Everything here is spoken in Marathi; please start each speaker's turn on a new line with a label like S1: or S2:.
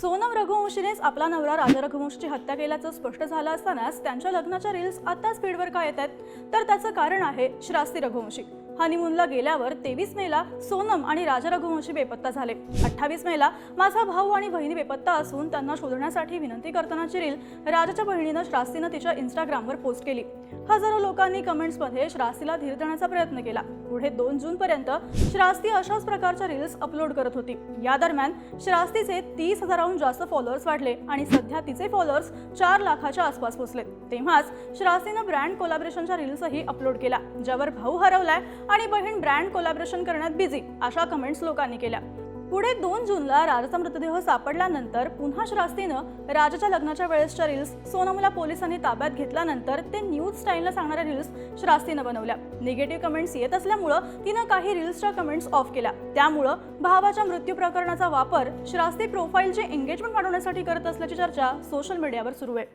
S1: सोनम रघुवंशीनेच आपला नवरा राजा रघुवंशीची हत्या केल्याचं स्पष्ट झालं असतानाच त्यांच्या लग्नाच्या रील्स आता स्पीडवर का येत आहेत तर त्याचं कारण आहे श्रास्ती रघुवंशी। हनीमूनला गेल्यावर 23 मेला सोनम आणि राजा रघुवंशी बेपत्ता झाले। 28 मेला माझा भाऊ आणि बहिणी बेपत्ता असून त्यांना शोधण्यासाठी विनंती करतानाची रील राजाच्या बहिणीनं श्रास्तीनं तिच्या इंस्टाग्रामवर पोस्ट केली। हजारो लोकांनी कमेंट्समध्ये श्रास्तीला धीर देण्याचा प्रयत्न केला। पुढे 2 जून पर्यंत श्रास्ती अशाच प्रकारच्या रील्स अपलोड करत होती। या दरम्यान श्रास्तीचे 30,000हून जास्त फॉलोअर्स वाढले आणि सध्या तिचे फॉलोअर्स 4 लाखाच्या आसपास पोहोचले। तेव्हाच श्रास्तीनं ब्रँड कोलॅबोरेशनच्या रील्सही अपलोड केला, ज्यावर भाऊ हरवलाय आणि बहीण ब्रँड कोलॅबोरेशन करण्यात बिझी अशा कमेंट्स लोकांनी केल्या। पुढे 2 जूनला राजाचा मृतदेह सापडल्यानंतर पुन्हा श्रास्तीनं राजाच्या लग्नाच्या वेळेसच्या रील्स सोनमला पोलिसांनी ताब्यात घेतल्यानंतर ते न्यूज स्टाईलला सांगणाऱ्या रील्स श्रास्तीनं बनवल्या। निगेटिव्ह कमेंट्स येत असल्यामुळे तिनं काही रील्सच्या कमेंट्स ऑफ केल्या। त्यामुळे भावाच्या मृत्यू प्रकरणाचा वापर श्रास्ती प्रोफाईलचे एंगेजमेंट वाढवण्यासाठी करत असल्याची चर्चा सोशल मीडियावर सुरू आहे।